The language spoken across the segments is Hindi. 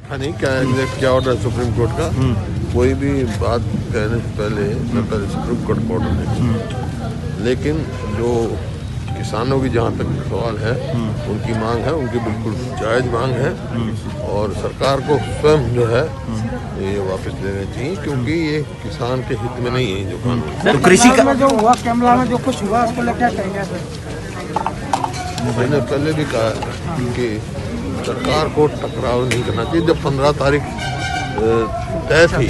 देखा नहीं क्या ऑर्डर है सुप्रीम कोर्ट का। कोई भी बात कहने से पहले सुप्रीम कोर्ट का ऑर्डर है। लेकिन जो किसानों की जहाँ तक सवाल है, उनकी मांग है, उनकी बिल्कुल जायज़ मांग है और सरकार को स्वयं जो है ये वापस लेने चाहिए, क्योंकि ये किसान के हित में नहीं है जो कानून। तो कृषि का जो हुआ कैमरा में जो कुछ हुआ उसको लेकर कहेंगे। मैंने पहले भी कहा कि सरकार को टकराव नहीं करना चाहिए। जब 15 तारीख तय थी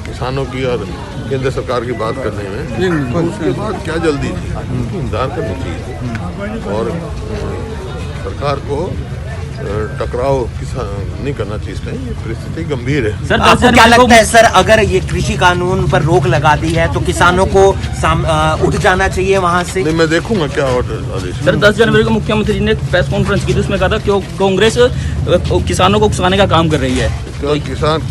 किसानों की और केंद्र सरकार की बात करने में, तो उसके बाद क्या जल्दी थी, इंतजार करनी चाहिए थी और सरकार को टकराव नहीं करना चाहिए। इसमें ये परिस्थिति गंभीर है। सर, आपको क्या लगता है सर, अगर ये कृषि कानून पर रोक लगा दी है तो किसानों को उठ जाना चाहिए वहां से? नहीं, मैं देखूंगा क्या ऑर्डर आदेश। सर, 10 जनवरी को मुख्यमंत्री जी ने प्रेस कॉन्फ्रेंस की थी, उसमें कहा था कि कांग्रेस किसानों को उकसाने का काम कर रही है। तो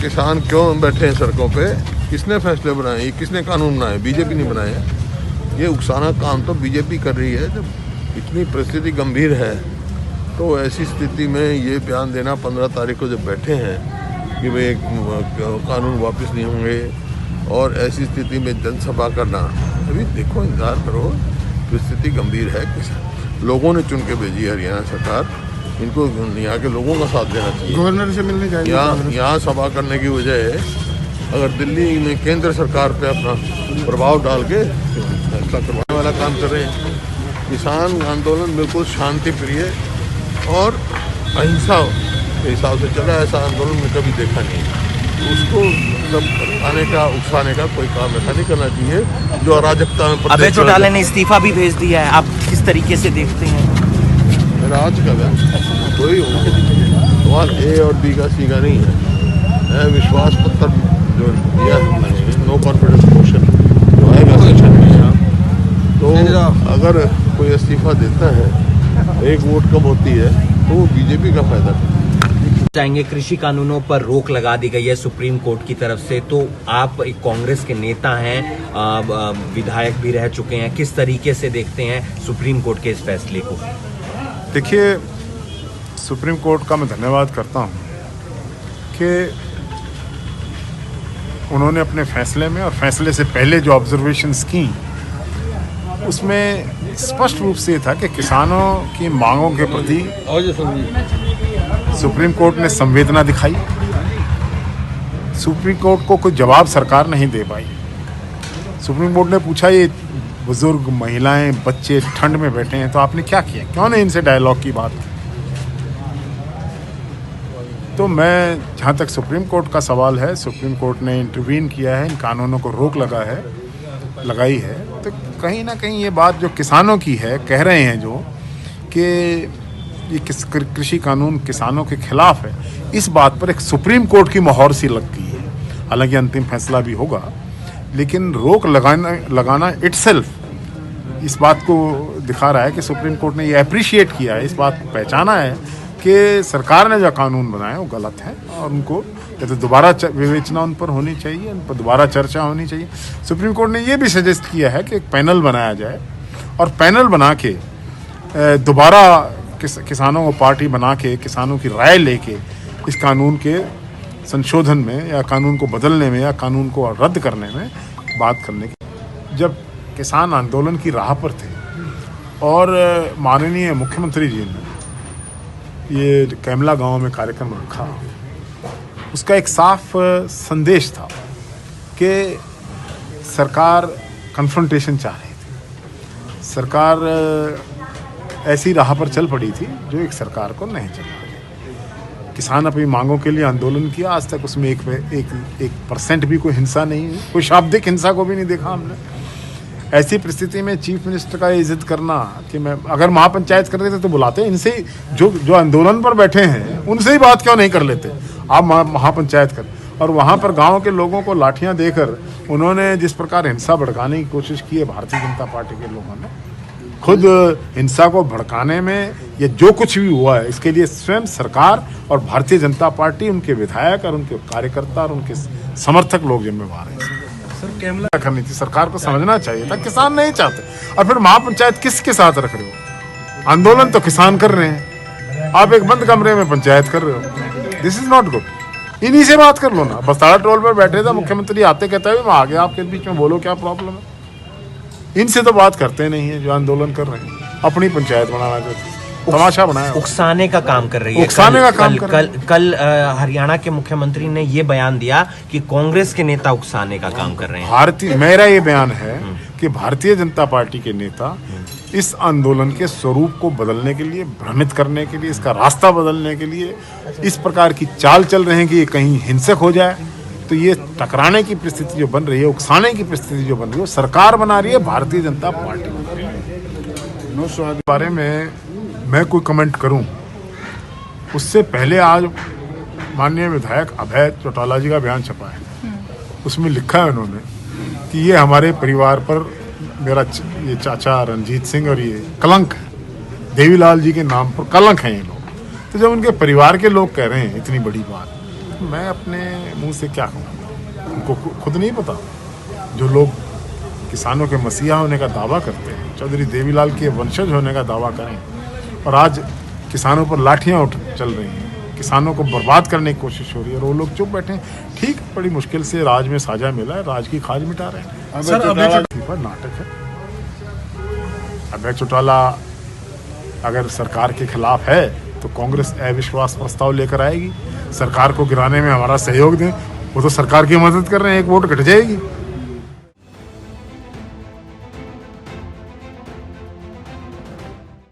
किसान क्यों बैठे हैं सड़कों पे? किसने फैसले बनाए? ये किसने कानून बनाए? बीजेपी नहीं बनाए हैं। ये उकसाना काम तो बीजेपी कर रही है। जब इतनी परिस्थिति गंभीर है तो ऐसी स्थिति में ये बयान देना 15 तारीख को जब बैठे हैं कि भाई कानून वापस नहीं होंगे, और ऐसी स्थिति में जनसभा करना, अभी देखो इंतजार करो, परिस्थिति गंभीर है। लोगों ने चुन के भेजी हरियाणा सरकार, इनको यहाँ के लोगों का साथ देना चाहिए। गवर्नर से मिलने जाएंगे। यहाँ सभा करने की वजह अगर दिल्ली में केंद्र सरकार पे अपना प्रभाव डाल के फैसला करवाने वाला काम कर रहे हैं। किसान आंदोलन बिल्कुल शांति प्रिय और अहिंसा के हिसाब से चला, ऐसा आंदोलन में कभी देखा नहीं। उसको सब भड़काने का, उकसाने का कोई काम ऐसा नहीं करना चाहिए जो अराजकता में। अभय चौटाला ने इस्तीफा भी भेज दिया है, आप किस तरीके से देखते हैं? मेरा आज का कोई सवाल ए और बी का सी का नहीं है। विश्वास पत्र जो दिया है, नो कॉन्फिडेंस मोशन जो आएगा सेशन में, तो अगर कोई इस्तीफा देता है, एक वोट कम होती है, तो वो बीजेपी का फायदा है। चाहेंगे कृषि कानूनों पर रोक लगा दी गई है सुप्रीम कोर्ट की तरफ से, तो आप एक कांग्रेस के नेता हैं, विधायक भी रह चुके हैं, किस तरीके से देखते हैं सुप्रीम कोर्ट के इस फैसले को? देखिए, सुप्रीम कोर्ट का मैं धन्यवाद करता हूं कि उन्होंने अपने फैसले में और फैसले से पहले जो ऑब्जर्वेशंस की, उसमें स्पष्ट रूप से था कि किसानों की मांगों के प्रति सुप्रीम कोर्ट ने संवेदना दिखाई। सुप्रीम कोर्ट को कोई जवाब सरकार नहीं दे पाई। सुप्रीम कोर्ट ने पूछा, ये बुजुर्ग, महिलाएं, बच्चे ठंड में बैठे हैं, तो आपने क्या किया? क्यों नहीं इनसे डायलॉग की बात? तो मैं, जहाँ तक सुप्रीम कोर्ट का सवाल है, सुप्रीम कोर्ट ने इंटरवीन किया है, इन कानूनों को रोक लगाई है, तो कहीं ना कहीं ये बात जो किसानों की है, कह रहे हैं जो कि ये कृषि कानून किसानों के खिलाफ है, इस बात पर एक सुप्रीम कोर्ट की मोहर सी लग गई है। हालांकि अंतिम फैसला भी होगा, लेकिन रोक लगाना इटसेल्फ इस बात को दिखा रहा है कि सुप्रीम कोर्ट ने ये अप्रिशिएट किया है, इस बात को पहचाना है कि सरकार ने जो कानून बनाए वो गलत है और उनको या तो दोबारा विवेचना उन पर होनी चाहिए, उन पर दोबारा चर्चा होनी चाहिए। सुप्रीम कोर्ट ने ये भी सजेस्ट किया है कि एक पैनल बनाया जाए और पैनल बना के दोबारा किसानों को पार्टी बना के किसानों की राय लेके इस कानून के संशोधन में या कानून को बदलने में या कानून को रद्द करने में बात करने की। जब किसान आंदोलन की राह पर थे और माननीय मुख्यमंत्री जी ने ये कैमला गांव में कार्यक्रम रखा, उसका एक साफ संदेश था कि सरकार कन्फ्रंटेशन चाह रही थी। सरकार ऐसी राह पर चल पड़ी थी जो एक सरकार को नहीं चलना। किसान अपनी मांगों के लिए आंदोलन किया, आज तक उसमें एक परसेंट भी कोई हिंसा नहीं हुई, कोई शाब्दिक हिंसा को भी नहीं देखा हमने। ऐसी परिस्थिति में चीफ मिनिस्टर का ये जिद करना कि मैं अगर महापंचायत कर देते तो बुलाते, इनसे जो आंदोलन पर बैठे हैं उनसे ही बात क्यों नहीं कर लेते, आप महापंचायत कर। और वहाँ पर गांव के लोगों को लाठियां देकर उन्होंने जिस प्रकार हिंसा भड़काने की कोशिश की है, भारतीय जनता पार्टी के लोगों ने खुद हिंसा को भड़काने में ये जो कुछ भी हुआ है, इसके लिए स्वयं सरकार और भारतीय जनता पार्टी, उनके विधायक और उनके कार्यकर्ता और उनके समर्थक लोग जिम्मेवार हैं। सर, कैमला करनी थी, सरकार को समझना चाहिए था किसान नहीं चाहते। और फिर महापंचायत किसके साथ रख रहे हो? आंदोलन तो किसान कर रहे हैं, आप एक बंद कमरे में पंचायत कर रहे हो। This is not good. इन्हीं से बात कर लो ना। बस्तारा टोल पर बैठे थे, मुख्यमंत्री आते कहता है मैं आ गया आपके बीच में, बोलो क्या प्रॉब्लम है। इनसे तो बात करते नहीं है जो आंदोलन कर रहे हैं, अपनी पंचायत बनाना चाहते, तमाशा बनाया। उकसाने का काम कर रही है। उकसाने का काम कर रही कल हरियाणा के मुख्यमंत्री ने ये बयान दिया कि कांग्रेस के नेता उकसाने का काम कर रहे हैं। मेरा ये बयान है कि भारतीय जनता पार्टी के नेता इस आंदोलन के स्वरूप को बदलने के लिए, भ्रमित करने के लिए, इसका रास्ता बदलने के लिए इस प्रकार की चाल चल रहे हैं कि ये कहीं हिंसक हो जाए। तो ये टकराने की परिस्थिति जो बन रही है, उकसाने की परिस्थिति जो बन रही है, सरकार बना रही है भारतीय जनता पार्टी बना रही है। के बारे में मैं कोई कमेंट करूं उससे पहले आज माननीय विधायक अभय चौटाला जी का बयान छपा है। उसमें लिखा है उन्होंने कि ये हमारे परिवार पर, मेरा ये चाचा रंजीत सिंह और ये कलंक है, देवीलाल जी के नाम पर कलंक है ये लोग। तो जब उनके परिवार के लोग कह रहे हैं इतनी बड़ी बात, तो मैं अपने मुंह से क्या कहूँगा। उनको खुद नहीं पता। जो लोग किसानों के मसीहा होने का दावा करते हैं, चौधरी देवीलाल के वंशज होने का दावा करें, और आज किसानों पर लाठियाँ चल रही हैं, किसानों को बर्बाद करने की कोशिश हो रही है, और वो लोग चुप बैठे हैं। ठीक, बड़ी मुश्किल से राज में साझा मिला है, राज की खाज मिटा रहे हैं। सर नाटक है। अभय चौटाला अगर सरकार के खिलाफ है तो कांग्रेस अविश्वास प्रस्ताव लेकर आएगी, सरकार को गिराने में हमारा सहयोग दें। वो तो सरकार की मदद कर रहे हैं, एक वोट घट जाएगी।